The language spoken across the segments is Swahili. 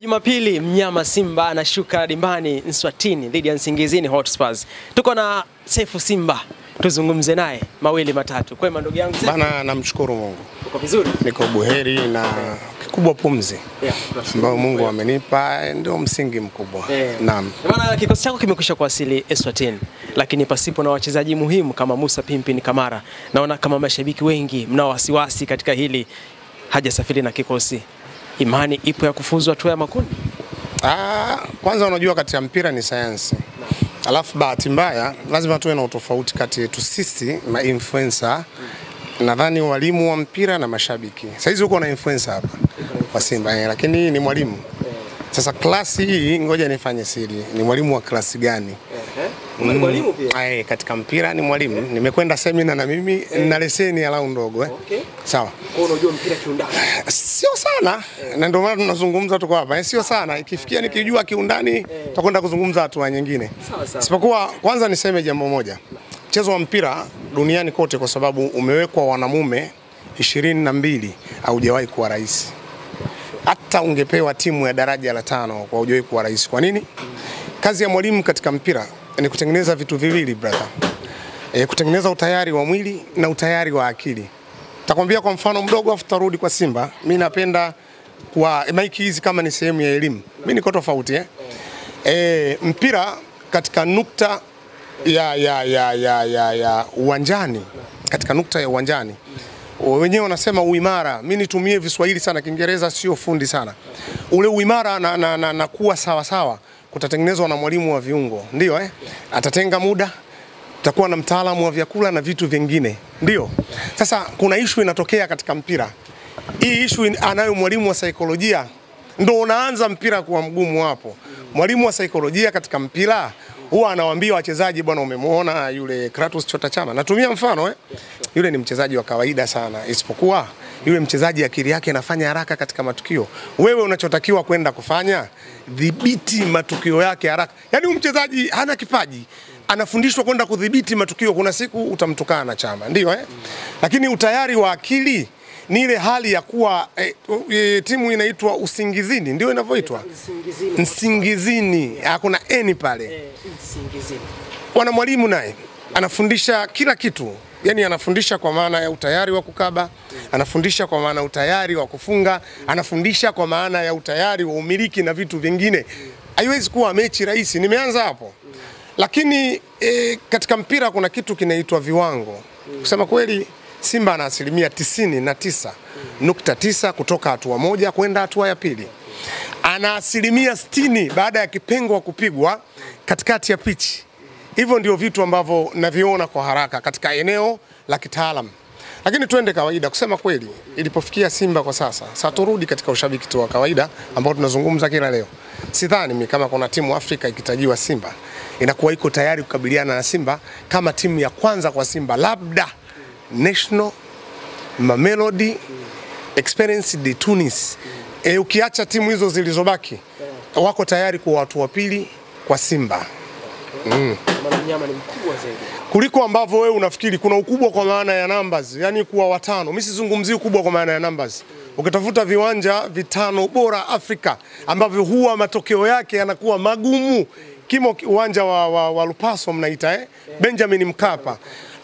Jumapili mnyama Simba anashuka dimbani Nswatini dhidi ya Nsingizini Hotspurs. Tuko na Sefu Simba. Tuzungumze naye mawili matatu. Kwema ndugu yangu Sefu? Bana, namshukuru Mungu. Uko vizuri? Niko buheri na kikubwa pumzi. Ambao Mungu amenipa ndio msingi mkubwa. Naam. Bana, kikosi chako kimekwisha kuwasili Eswatini, lakini pasipo na wachezaji muhimu kama Musa Pimpin Kamara. Naona kama mashabiki wengi mnao wasiwasi katika hili, hajasafiri na kikosi. Imani ipo ya kufuzu hatua ya makundi? Kwanza unajua kati ya mpira ni sayansi. Alafu bahati mbaya lazima tuwe na utofauti kati yetu sisi na influencer. Nadhani walimu wa mpira na mashabiki. Sasa hizi uko na influencer hapa kwa Simba, lakini ni mwalimu. Sasa klasi hii ngoja nifanye siri. Ni mwalimu wa klasi gani? Mwalimu pia? Katika mpira ni mwalimu. Nimekwenda seminar na mimi na leseni ya lao ndogo. Okay. Sawa. Kwa unajua mpira kiundani? Sio sana. Na ndio maana tunazungumza tuko hapa. Sio sana. Ikifikia nikijua kiundani tutakwenda kuzungumza hatua nyingine. Sawa. Isipokuwa kwanza niseme jambo moja. Mchezo wa mpira duniani kote kwa sababu umewekwa wanamume 22 haujawahi kuwa rais. Hata ungepewa timu ya daraja la 5 kwa hujawahi kuwa rais. Kwa nini? Kazi ya mwalimu katika mpira ni kutengeneza vitu viwili brother. Kutengeneza utayari wa mwili na utayari wa akili. Takwambia kwa mfano mdogo afu tarudi kwa Simba. Mimi napenda kwa maiki hizi kama ni sehemu ya elimu. Mimi niko tofauti mpira katika nukta ya uwanjani, katika nukta ya uwanjani. Wenyewe wanasema uimara. Mimi nitumie Kiswahili sana, Kiingereza sio fundi sana. Ule uimara na kuwa sawa sawa kutatengenezwa na mwalimu wa viungo. Ndio atatenga muda, utakuwa na mtaalamu wa vyakula na vitu vingine. Ndio. Sasa kuna issue inatokea katika mpira. Hii issue anayo mwalimu wa saikolojia. Ndio unaanza mpira kuwa mgumu hapo. Mwalimu wa saikolojia katika mpira huwa anawaambia wachezaji, bwana umemuona yule Kratos Chota Chama. Natumia mfano yule ni mchezaji wa kawaida sana, isipokuwa yule mchezaji akili yake inafanya haraka katika matukio. Wewe unachotakiwa kwenda kufanya, dhibiti matukio yake haraka. Yaani mchezaji hana kipaji, anafundishwa kwenda kudhibiti matukio. Kuna siku utamtukana na Chama, ndio Lakini utayari wa akili ni ile hali ya kuwa timu inaitwa usingizini, ndio inavyoitwa Nsingizini. Hakuna eni pale. Nsingizini. Wana mwalimu naye anafundisha kila kitu. Yaani anafundisha kwa maana ya utayari wa kukaba, anafundisha kwa maana utayari wa kufunga, anafundisha kwa maana ya utayari wa umiliki na vitu vingine. Haiwezi kuwa mechi rahisi. Nimeanza hapo. Lakini katika mpira kuna kitu kinaitwa viwango. Kusema kweli Simba ana 99.9 kutoka hatua moja kwenda hatua ya pili. Ana 60 baada ya kipengo kupigwa katikati ya pitch. Hivyo ndio vitu ambavyo naviona kwa haraka katika eneo la kitaalamu. Lakini tuende kawaida, kusema kweli ilipofikia Simba kwa sasa turudi katika ushabiki tu wa kawaida ambao tunazungumza kila leo. Sidhani mimi kama kuna timu Afrika ikitajiwa Simba inakuwa iko tayari kukabiliana na Simba kama timu ya kwanza kwa Simba, labda National, Mamelodi, Experience de Tunis. Ukiacha timu hizo zilizobaki wako tayari kwa watu wa pili kwa Simba. Mnyama ni mkubwa zaidi kuliko ambavyo wewe unafikiri. Kuna ukubwa kwa maana ya numbers, yani kuwa watano. Mimi sizungumzii ukubwa kwa maana ya numbers. Ukitafuta viwanja 5 bora Afrika ambavyo huwa matokeo yake yanakuwa magumu, kimo uwanja wa Lupaso mnaita Benjamin Mkapa.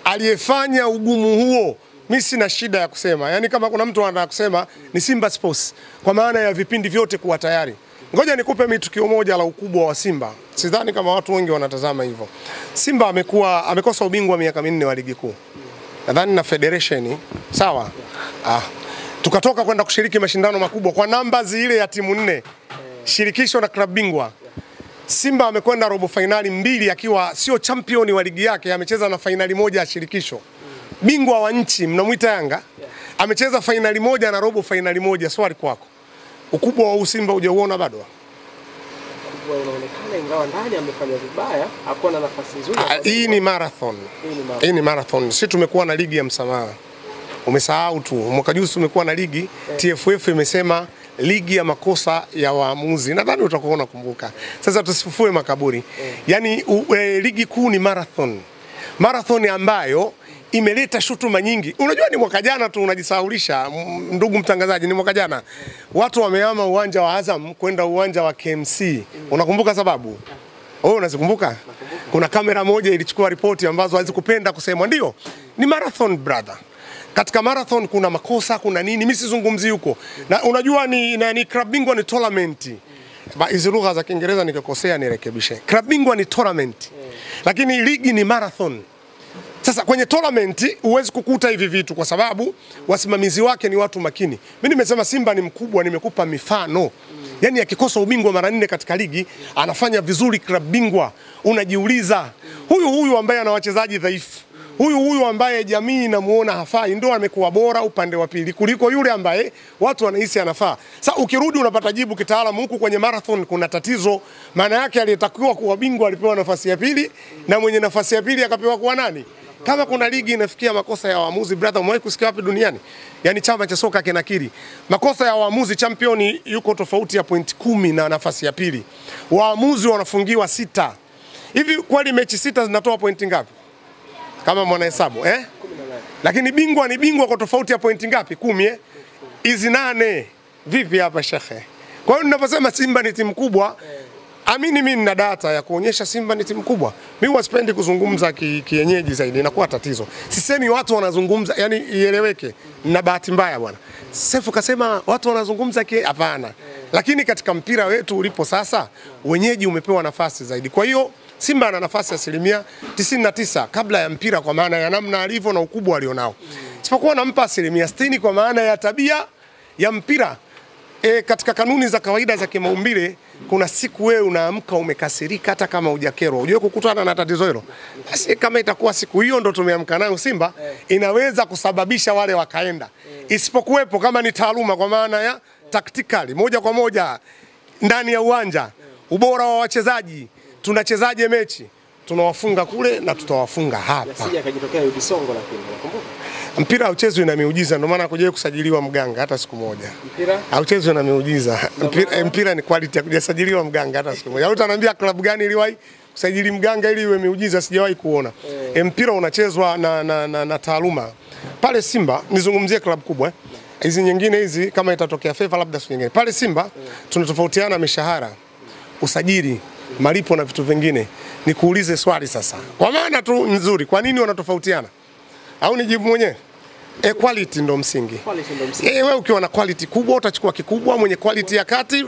Aliyefanya ugumu huo, mimi sina shida ya kusema. Yani kama kuna mtu anataka kusema ni Simba Sports kwa maana ya vipindi vyote kuwa tayari. Ngoja nikupe mimi tukio moja la ukubwa wa Simba. Sidhani kama watu wengi wanatazama hivyo. Simba amekosa ubingwa miaka 4 wa ligi kuu. Nadhani na federation, sawa? Tukatoka kwenda kushiriki mashindano makubwa kwa numbers ile ya timu 4. Shirikisho na klabu bingwa. Simba amekwenda robo finali 2 akiwa sio champion wa ligi yake, amecheza na finali 1 ya shirikisho. Bingwa wa nchi mnamuita Yanga, amecheza finali 1 na robo finali 1. Swali kwako. Ukubwa wa Simba hujauona bado? Ukubwa unaonekana, ingawa ndani amefanya vibaya, hakuwa na nafasi nzuri. Hii ni marathon. Hii ni marathon. Sisi tumekuwa na ligi ya msamaha. Umesahau tu. Mwaka juzi tumekuwa na ligi, TFF imesema ligi ya makosa ya waamuzi. Nadhani utakuwa unakumbuka. Sasa tusifufue makaburi. Yaani ligi kuu ni marathon. Marathon ambayo imeleta shutuma nyingi. Unajua ni mwaka jana tu, unajisahaulisha ndugu mtangazaji, ni mwaka jana watu wamehama uwanja wa Azam kwenda uwanja wa KMC. Unakumbuka sababu? Unazikumbuka? Kuna kamera moja ilichukua ripoti ambazo hazikupenda kusema. Ndio, ni marathon brother. Katika marathon kuna makosa, kuna nini, mimi sizungumzi huko. Na unajua ni club bingwa ni tournament. Hizi lugha za Kiingereza nikikosea nirekebishe. Club bingwa ni tournament. Lakini ligi ni marathon. Sasa kwenye tournament huwezi kukuta hivi vitu kwa sababu wasimamizi wake ni watu makini. Mimi nimesema Simba ni mkubwa, nimekupa mifano. Yaani akikosa ubingwa mara 4 katika ligi, anafanya vizuri club bingwa. Unajiuliza, huyu ambaye ana wachezaji dhaifu, huyu ambaye jamii inamuona hafai, ndio amekuwa bora upande wa pili kuliko yule ambaye watu wanahisi anafaa. Sasa ukirudi unapata jibu kitaalamu, huku kwenye marathon kuna tatizo. Maana yake aliyetakiwa kuwa bingwa alipewa nafasi ya pili, na mwenye nafasi ya pili akapewa kuwa nani? Kama kuna ligi inafikia makosa ya waamuzi brother, umewahi kusikia wapi duniani? Yaani chama cha soka kinakiri makosa ya waamuzi, champion yuko tofauti ya point 10 na nafasi ya pili. Waamuzi wanafungiwa 6. Hivi kweli mechi 6 zinatoa pointi ngapi? Kama mwana hesabu, 18. Lakini bingwa ni bingwa kwa tofauti ya pointi ngapi? 10 Hizi 8. Vipi hapa shekhe? Kwa hiyo ninaposema Simba ni timu kubwa, amini mimi nina data ya kuonyesha Simba ni timu kubwa. Mimi wasipendi kuzungumza kienyeji zaidi, inakuwa tatizo. Sisemi watu wanazungumza, yani ieleweke. Na bahati mbaya bwana, Sefu kasema watu wanazungumza hapana. Lakini katika mpira wetu ulipo sasa, wenyeji umepewa nafasi zaidi. Kwa hiyo Simba ana nafasi 99% kabla ya mpira, kwa maana ya namna alivyo na ukubwa alionao. Sipokuwa nampa 60% kwa maana ya tabia ya mpira. Katika kanuni za kawaida za kimaumbile, kuna siku wewe unaamka umekasirika hata kama hujakerwa. Unajua kukutana na tatizo hilo. Basi kama itakuwa siku hiyo ndo tumeamka nayo Simba, inaweza kusababisha wale wakaenda. Isipokuwepo kama ni taaluma, kwa maana ya tactically moja kwa moja ndani ya uwanja, ubora wa wachezaji, tunachezaje mechi, tunawafunga kule na tutawafunga hapa. Sija akajitokea Udisongo, lakini unakumbuka mpira hauchezwi na miujiza, ndio maana kujaye kusajiliwa mganga hata siku moja. Mpira hauchezwi na miujiza. Mpira ni quality ya kujasajiliwa mganga hata siku moja. Utaniambia klabu gani iliwahi kusajili mganga ili iwe miujiza? Sijawahi kuona. Mpira unachezwa na taaluma. Pale Simba nizungumzie klabu kubwa. Hizi nyingine hizi kama itatokea favor labda siku nyingine. Pale Simba tunatofautiana mishahara, usajili, malipo na vitu vingine. Nikuulize swali sasa. Kwa maana tu nzuri, kwa nini wanatofautiana? Au nijibu mwenyewe? Quality ndo msingi. Wewe ukiwa na quality kubwa utachukua kikubwa, mwenye quality ya kati.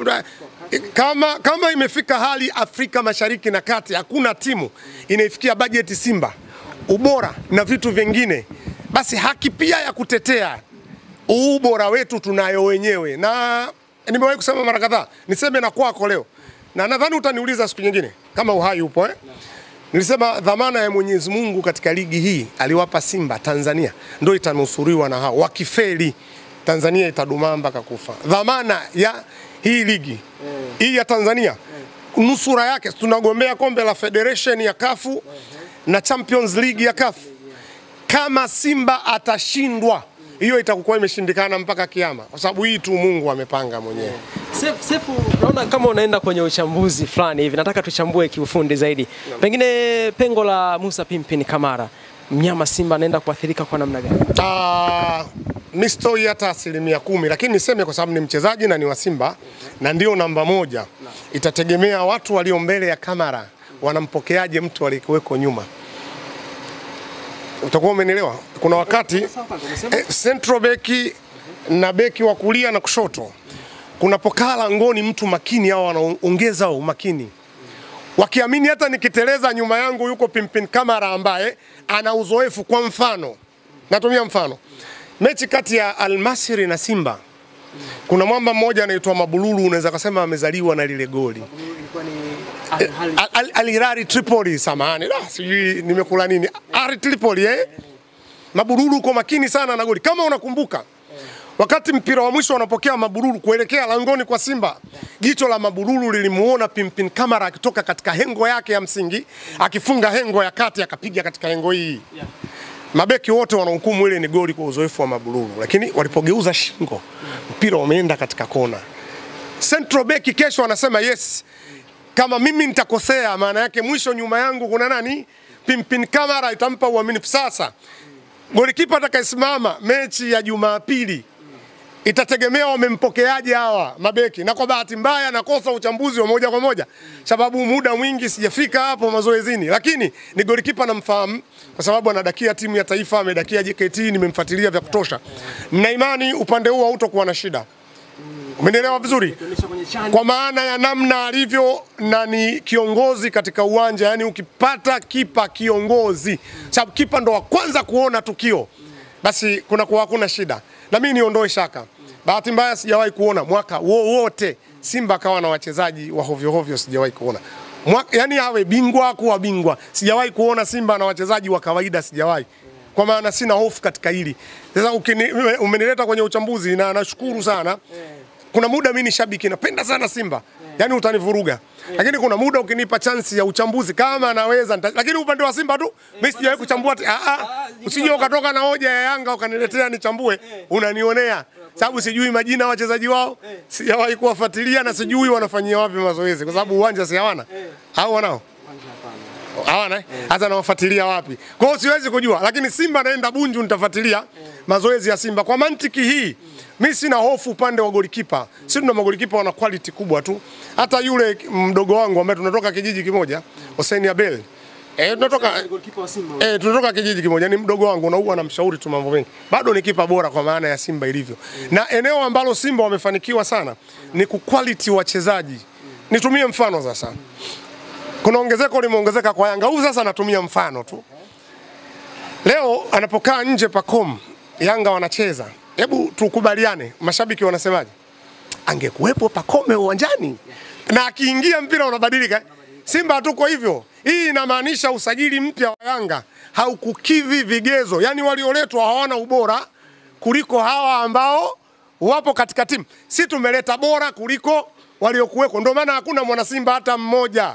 Kama imefika hali Afrika Mashariki na Kati hakuna timu inaifikia budget Simba, ubora na vitu vingine, basi haki pia ya kutetea ubora wetu tunayo wenyewe. Na nimewahi kusema mara kadhaa, niseme na kwako leo, na nadhani utaniuliza siku nyingine kama uhai upo. Nilisema dhamana ya Mwenyezi Mungu katika ligi hii aliwapa Simba Tanzania, ndio itanusuriwa na hao. Wakifeli Tanzania itadumaa mpaka kufa. Dhamana ya hii ligi hii ya Tanzania, nusura yake tunagombea kombe la Federation ya Kafu na Champions League ya Kafu. Kama Simba atashindwa, hiyo itakuwa imeshindikana mpaka kiyama, kwa sababu hii tu Mungu amepanga mwenyewe. Sefu, naona kama unaenda kwenye uchambuzi fulani hivi, nataka tuchambue kiufundi zaidi. Pengine pengo la Musa Pimpin Kamara, mnyama Simba anaenda kuathirika kwa namna gani? Mistoi hata 10%, lakini niseme kwa sababu ni mchezaji na ni wa Simba na ndio namba 1. Itategemea watu walio mbele ya kamera wanampokeaje mtu aliyekuweko nyuma. Utakuwa umenielewa? Kuna wakati central beki na beki wa kulia na kushoto, kunapokaa langoni mtu makini, hao wanaongeza umakini. Wakiamini hata nikiteleza nyuma yangu yuko Pimpin Kamara ambaye ana uzoefu. Kwa mfano, natumia mfano mechi kati ya Al-Masry na Simba, kuna mwamba mmoja anaitwa Mabululu, unaweza kusema amezaliwa na lile goli. Al-Hilal Tripoli, samahani, sijui nimekula nini. Tripoli Mabululu uko makini sana na goli. Kama unakumbuka, wakati mpira wa mwisho wanapokea Mabululu kuelekea langoni kwa Simba, jicho la Mabululu lilimuona Pimpin Kamara akitoka katika hengo yake ya msingi, akifunga hengo ya kati, akapiga katika hengo hii. Mabeki wote wanahukumu ile ni goli kwa uzoefu wa Mabululu, lakini walipogeuza shingo, mpira umeenda katika kona. Central beki kesho anasema yes, kama mimi nitakosea, maana yake mwisho nyuma yangu kuna nani? Pimpin Kamara, itampa uaminifu. Sasa Golikipa atakayesimama mechi ya Jumapili itategemea wamempokeaje hawa mabeki, na kwa bahati mbaya nakosa uchambuzi wa moja kwa moja sababu muda mwingi sijafika hapo mazoezini, lakini ni golikipa namfahamu kwa sababu anadakia timu ya taifa, amedakia JKT, nimemfuatilia vya kutosha. Nina imani upande huo hautakuwa na shida. Umenielewa vizuri? Kwa maana ya namna alivyo na ni kiongozi katika uwanja, yani ukipata kipa kiongozi, sababu kipa ndo wa kwanza kuona tukio, basi hakuna shida. Na mimi niondoe shaka. Bahati mbaya sijawahi kuona mwaka wote Simba kawa na wachezaji wa hovyo, sijawahi kuona. Yani awe bingwa kuwa bingwa, sijawahi kuona Simba na wachezaji wa kawaida, sijawahi. Kwa maana sina hofu katika hili. Sasa umenileta kwenye uchambuzi na nashukuru sana. Kuna muda mimi ni shabiki napenda sana Simba. Yani utanivuruga. Lakini kuna muda ukinipa chance ya uchambuzi kama anaweza, lakini upande wa Simba tu mimi sijawahi kuchambua. Usije ukatoka na hoja ya Yanga ukaniletea nichambue, unanionea. Sababu sijui majina wachezaji wao, sijawahi kuwafuatilia na sijui wanafanyia wapi mazoezi kwa sababu uwanja si hawana. Au wanao? Hawana hata nawafuatilia wapi. Kwa hiyo siwezi kujua, lakini Simba naenda Bunju nitafuatilia mazoezi ya Simba. Kwa mantiki hii mimi sina hofu upande wa golikipa. Sisi tuna magolikipa wana quality kubwa tu. Hata yule mdogo wangu ambaye tunatoka kijiji kimoja, Hussein Abel. Tunatoka kijiji kimoja, ni mdogo wangu na huwa anamshauri tu mambo mengi. Bado ni kipa bora kwa maana ya Simba ilivyo. Na eneo ambalo Simba wamefanikiwa sana ni quality wachezaji. Nitumie mfano sasa. Kuna ongezeko limeongezeka kwa Yanga. Huyu sasa natumia mfano tu. Leo anapokaa nje Pacome, Yanga wanacheza. Hebu tukubaliane, mashabiki wanasemaje? Angekuwepo Pacome uwanjani na akiingia mpira unabadilika. Simba hatuko hivyo. Hii inamaanisha usajili mpya wa Yanga haukukidhi vigezo. Yani walioletwa hawana ubora kuliko hawa ambao wapo katika timu. Sisi tumeleta bora kuliko waliokuweko. Ndio maana hakuna mwana Simba hata mmoja.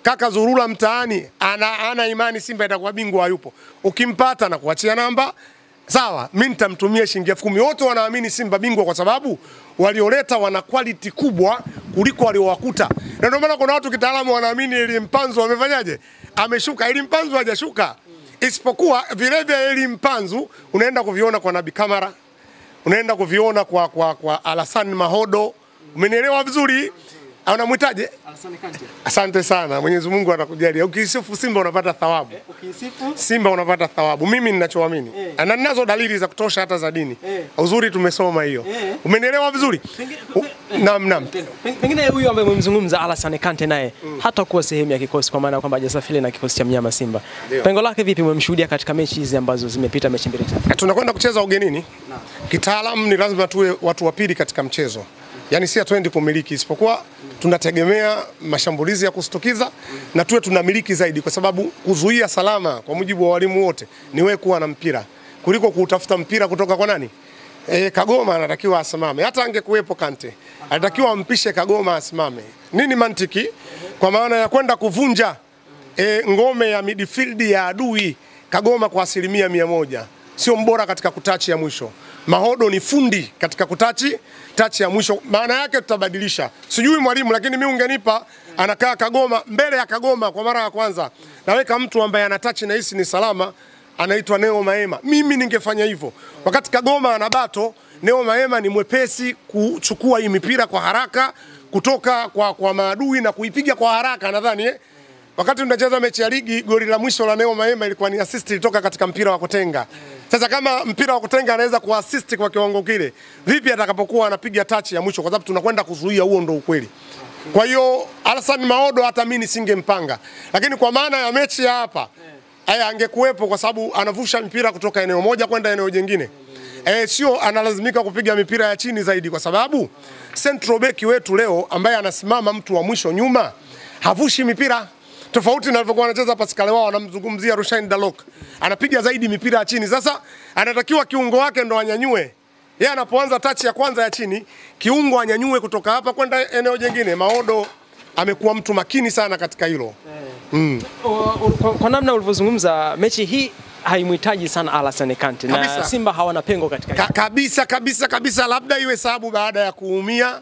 Kaka Zurula mtaani ana imani Simba itakuwa bingwa, hayupo. Ukimpata na kuachia namba, sawa, mimi nitamtumia shilingi 10,000. Wote wanaamini Simba bingwa kwa sababu walioleta wana quality kubwa kuliko waliowakuta. Na ndio maana kuna watu kitaalamu wanaamini Eli Mpanzu amefanyaje? Ameshuka. Eli Mpanzu hajashuka. Isipokuwa vile vile Eli Mpanzu unaenda kuviona kwa Nabi Kamara, unaenda kuviona kwa Alassane Mahodo. Umenielewa vizuri? Unamwitaje? Alassane Kante. Asante sana. Mwenyezi Mungu atakujalia. Ukisifu Simba unapata thawabu. Ukisifu Simba unapata thawabu. Mimi ninachoamini. Na ninazo dalili za kutosha hata za dini. Uzuri tumesoma hiyo. Umenielewa vizuri? Naam. Pengine huyu ambaye mmemzungumza Alassane Kante naye hata kuwa sehemu ya kikosi kwa maana kwamba hajasafiri na kikosi cha mnyama Simba. Pengo lake vipi mmemshuhudia katika mechi hizi ambazo zimepita, mechi mbili tatu? Tunakwenda kucheza ugenini. Kitaalamu ni lazima tuwe watu wa pili katika mchezo. Yani si hatuendi kumiliki, isipokuwa tunategemea mashambulizi ya kustukiza na tuwe tunamiliki zaidi, kwa sababu kuzuia salama kwa mujibu wa walimu wote ni wewe kuwa na mpira kuliko kutafuta mpira kutoka kwa nani. Kagoma anatakiwa asimame. Hata angekuwepo Kante anatakiwa ampishe Kagoma asimame. Nini mantiki? Kwa maana ya kwenda kuvunja ngome ya midfield ya adui. Kagoma kwa 100% sio mbora katika kutachi ya mwisho. Mahodo ni fundi katika kutachi ya mwisho. Maana yake tutabadilisha. Sijui mwalimu, lakini mimi ungenipa anakaa Kagoma, mbele ya Kagoma kwa mara ya kwanza naweka mtu ambaye anatachi na hisi ni salama, anaitwa Neo Maema. Mimi ningefanya hivyo. Wakati Kagoma anabato, Neo Maema ni mwepesi kuchukua hii mipira kwa haraka kutoka kwa maadui na kuipiga kwa haraka. Nadhani wakati tunacheza mechi ya ligi, goli la mwisho la Neo Maema ilikuwa ni assist kutoka katika mpira wa kutenga. Sasa kama mpira wa kutenga anaweza kuassist kwa kiwango kile, vipi atakapokuwa anapiga touch ya mwisho, kwa sababu tunakwenda kuzuia, huo ndo ukweli. Kwa hiyo Alassane Mahodo hata mimi nisingempanga. Lakini kwa maana ya mechi ya hapa, angekuwepo kwa sababu anavusha mpira kutoka eneo moja kwenda eneo jingine. Sio analazimika kupiga mipira ya chini zaidi, kwa sababu central back wetu leo ambaye anasimama mtu wa mwisho nyuma havushi mipira. Tofauti na alivyokuwa anacheza Pascal wao, anamzungumzia Rushain Dalok. Anapiga zaidi mipira ya chini. Sasa anatakiwa kiungo wake ndo anyanyue. Yeye anapoanza touch ya kwanza ya chini, kiungo anyanyue kutoka hapa kwenda eneo jingine. Mahodo amekuwa mtu makini sana katika hilo. Kwa namna ulivyozungumza, mechi hii haimhitaji sana Alassane Kante na Simba hawana pengo katika kabisa, labda iwe sababu baada ya kuumia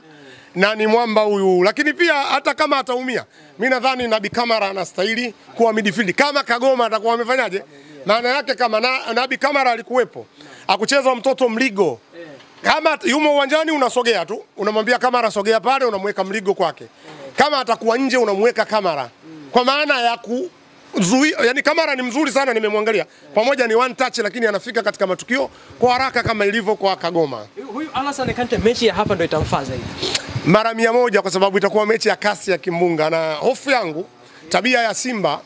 na ni mwamba huyu. Lakini pia hata kama ataumia, mimi nadhani Nabi Kamara anastahili kuwa midfield. Kama Kagoma atakuwa amefanyaje? Maana yake kama Nabi Kamara alikuwepo, akucheza mtoto Mligo, kama yumo uwanjani unasogea tu, unamwambia Kamara sogea pale, unamweka Mligo kwake. Kama atakuwa nje unamweka Kamara. Kwa maana ya kuzuia, yani Kamara ni mzuri sana, nimemwangalia. Pamoja ni one touch lakini anafika katika matukio kwa haraka kama ilivyo kwa Kagoma. Huyu Alassane Kante mechi ya hapa ndio itamfaa zaidi. Mara 100 kwa sababu itakuwa mechi ya kasi ya kimbunga, na hofu yangu tabia ya Simba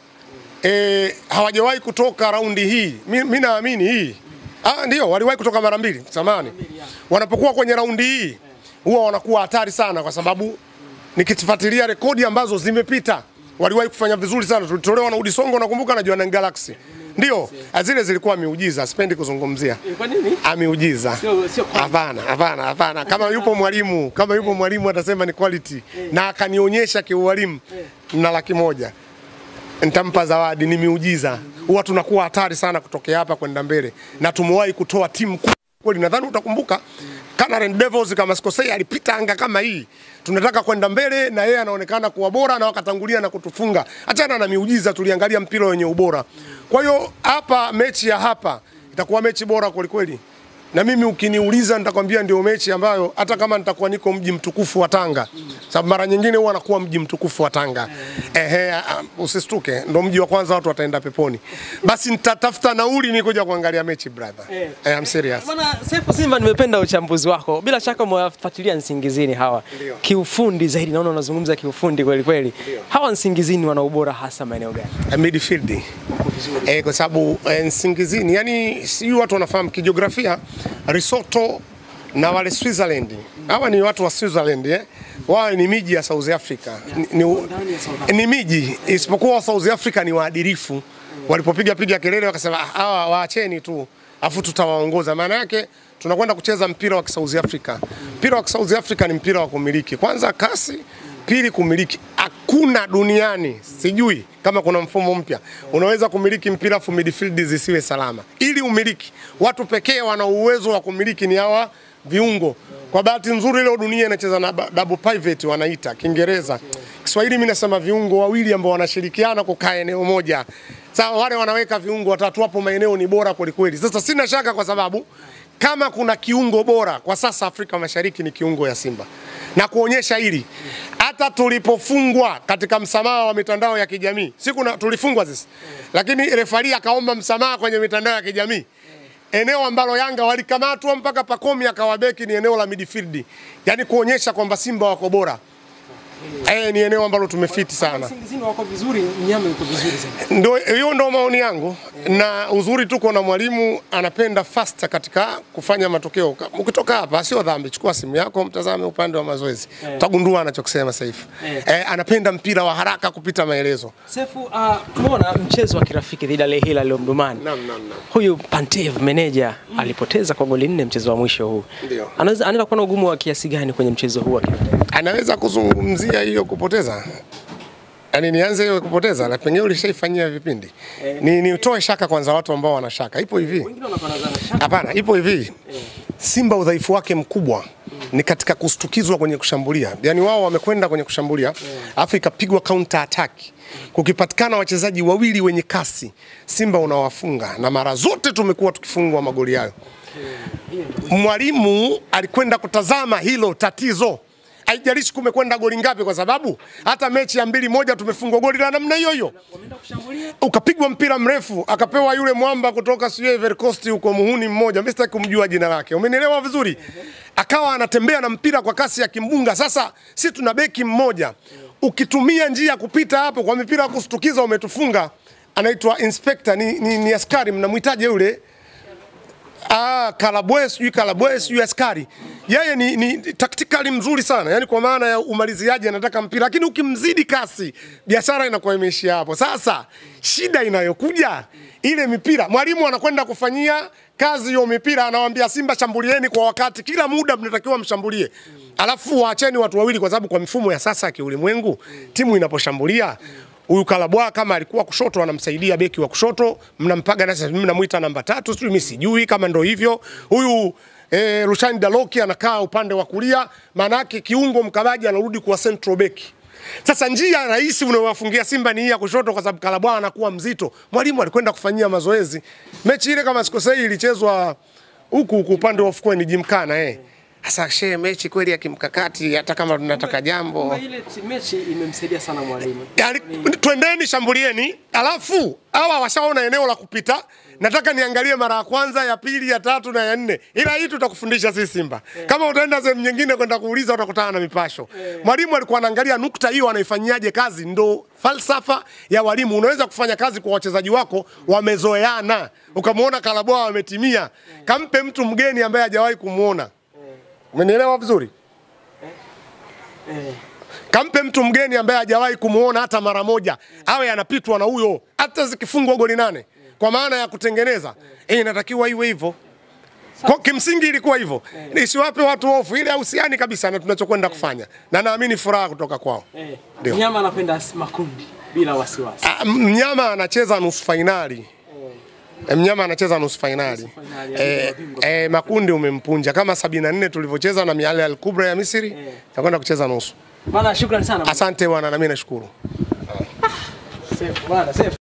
hawajawahi kutoka raundi hii. Mimi naamini hii. Ndio waliwahi kutoka mara 2 samani. Wanapokuwa kwenye raundi hii huwa wanakuwa hatari sana, kwa sababu nikifuatilia rekodi ambazo zimepita waliwahi kufanya vizuri sana. Tulitolewa na Udisongo nakumbuka na Jwaneng Galaxy. Ndio, zile zilikuwa miujiza, sipendi kuzungumzia. Kwa nini? Miujiza. Hapana. Kama yupo mwalimu atasema ni quality na akanionyesha kiualimu na 100,000. Nitampa zawadi, ni miujiza. Huwa tunakuwa hatari sana kutokea hapa kwenda mbele. Na tumewahi kutoa timu kweli. Nadhani utakumbuka Canary Devils kama sikosei alipita anga kama hii. Tunataka kwenda mbele na yeye anaonekana kuwa bora na wakatangulia na kutufunga. Achana na miujiza, tuliangalia mpira wenye ubora. Kwa hiyo hapa mechi ya hapa itakuwa mechi bora kweli kweli. Na mimi ukiniuliza nitakwambia ndio mechi ambayo hata kama nitakuwa niko mji mtukufu wa Tanga, sababu mara nyingine huwa nakuwa mji mtukufu wa Tanga. Usistuke, ndio mji wa kwanza watu wataenda peponi. Basi nitatafuta nauli nikuja kuangalia mechi brother. I'm serious. Bwana Sefu Simba, nimependa uchambuzi wako. Bila shaka umewafuatilia Nsingizini hawa. Kiufundi zaidi, naona unazungumza kiufundi kweli kweli. Hawa Nsingizini wana ubora hasa maeneo gani? Midfield. Kwa sababu Nsingizini, yani si watu wanafahamu kijiografia, Lesotho na wale Switzerland. Hawa ni watu wa Switzerland wao ni miji ya South Africa. Ni miji, isipokuwa South Africa ni waadilifu. Walipopiga kelele wakasema hawa waacheni tu afu tutawaongoza. Maana yake tunakwenda kucheza mpira wa South Africa. Mpira wa South Africa ni mpira wa kumiliki. Kwanza kasi, pili kumiliki. Hakuna duniani, sijui kama kuna mfumo mpya unaweza kumiliki mpira afu midfield zisiwe salama. Ili umiliki, watu pekee wana uwezo wa kumiliki ni hawa viungo. Kwa bahati nzuri leo dunia inacheza na double pivot wanaita Kiingereza. Kiswahili mimi nasema viungo wawili ambao wanashirikiana kukaa eneo moja. Sasa wale wanaweka viungo watatu hapo, maeneo ni bora kweli kweli. Sasa sina shaka kwa sababu kama kuna kiungo bora kwa sasa Afrika Mashariki ni kiungo ya Simba. Na kuonyesha hili, hata tulipofungwa katika msamaha wa mitandao ya kijamii, tulifungwa sisi, lakini refari akaomba msamaha kwenye mitandao ya kijamii. Eneo ambalo Yanga walikamatwa mpaka Pacome akawabeki ni eneo la midfield. Yaani kuonyesha kwamba Simba wako bora. Ni eneo ambalo tumefiti sana. Nsingizini wako vizuri, Nyama yuko vizuri sana. Ndio hiyo ndio maoni yangu. Na uzuri tuko na mwalimu anapenda faster katika kufanya matokeo. Ukitoka hapa sio dhambi, chukua simu yako mtazame upande wa mazoezi. Utagundua anachokisema Seif. Anapenda mpira wa haraka kupita maelezo. Sefu, tumeona mchezo wa kirafiki dhidi ya Al Hilal leo Mdumani. Naam. Huyu Pantev manager alipoteza kwa goli 4 mchezo wa mwisho huu. Anaweza kuwa na ugumu wa kiasi gani kwenye mchezo huu? Anaweza kuzungumzia hiyo kupoteza. Yaani nianze hiyo kupoteza na pengine ulishaifanyia vipindi. Ni utoe shaka kwanza watu ambao wana shaka. Ipo hivi. Wengine wanapanazana shaka. Hapana, ipo hivi. Simba udhaifu wake mkubwa ni katika kustukizwa kwenye kushambulia. Yaani wao wamekwenda kwenye kushambulia, afu ikapigwa counter attack. Kukipatikana wachezaji wawili wenye kasi, Simba unawafunga, na mara zote tumekuwa tukifungwa magoli hayo. Mwalimu alikwenda kutazama hilo tatizo. Haijalishi kumekwenda goli ngapi, kwa sababu hata mechi ya 2-1 tumefungwa goli la namna hiyo hiyo. Ukapigwa mpira mrefu, akapewa yule mwamba kutoka Ivory Coast huko muhuni mmoja, mimi sitaki kumjua jina lake. Umenielewa vizuri? Akawa anatembea na mpira kwa kasi ya kimbunga. Sasa sisi tuna beki mmoja. Ukitumia njia kupita hapo kwa mipira ya kustukiza umetufunga. Anaitwa Inspector, ni askari, mnamuitaje yule? Kalabwes, askari. Yeye ni tactically mzuri sana. Yaani kwa maana ya umaliziaji anataka mpira, lakini ukimzidi kasi biashara inakuwa imeishia hapo. Sasa shida inayokuja ile mipira, mwalimu anakwenda kufanyia kazi hiyo mipira, anawaambia Simba shambulieni kwa wakati, kila muda mnatakiwa mshambulie. Alafu waacheni watu wawili, kwa sababu kwa mifumo ya sasa ya kiulimwengu timu inaposhambulia huyu Kalabwa kama alikuwa kushoto anamsaidia beki wa kushoto, mnampaga na sasa mnamuita namba 3, sio mimi sijui kama ndio hivyo. Huyu Rushan Daloki anakaa upande wa kulia, maana yake kiungo mkabaji anarudi kuwa central back. Sasa njia rahisi unaowafungia Simba ni hii ya kushoto, kwa sababu Kalabwa anakuwa mzito. Mwalimu alikwenda kufanyia mazoezi. Mechi ile kama sikosei ilichezwa huku upande wa ufukweni Jimkana Sasa shehe, mechi kweli ya kimkakati, hata kama tunataka jambo. Ile mechi imemsaidia sana mwalimu. Yaani twendeni shambulieni, alafu hawa washaona eneo la kupita. Nataka niangalie mara ya kwanza, ya pili, ya tatu na ya nne. Ila hii tutakufundisha sisi Simba. Kama utaenda sehemu nyingine kwenda kuuliza utakutana na mipasho. Mwalimu alikuwa anaangalia nukta hiyo anaifanyaje kazi, ndo falsafa ya walimu. Unaweza kufanya kazi kwa wachezaji wako wamezoeana. Ukamuona Kalabwa ametimia. Kampe mtu mgeni ambaye hajawahi kumuona. Umenielewa vizuri? Kampe mtu mgeni ambaye hajawahi kumuona hata mara moja. Awe anapitwa na huyo hata zikifungwa goli 8. Kwa maana ya kutengeneza. Inatakiwa iwe hivyo. Kwa kimsingi ilikuwa hivyo. Isiwape watu hofu, ile hausiani kabisa na tunachokwenda kufanya. Na naamini furaha kutoka kwao. Mnyama anapenda makundi bila wasiwasi. Mnyama anacheza nusu finali. Mnyama anacheza nusu finali. Makundi umempunja kama 74 tulivyocheza na Miale Al Kubra ya Misri, tutakwenda kucheza nusu. Bana, shukrani sana. Asante bwana, na mimi nashukuru. Safe bwana, safe.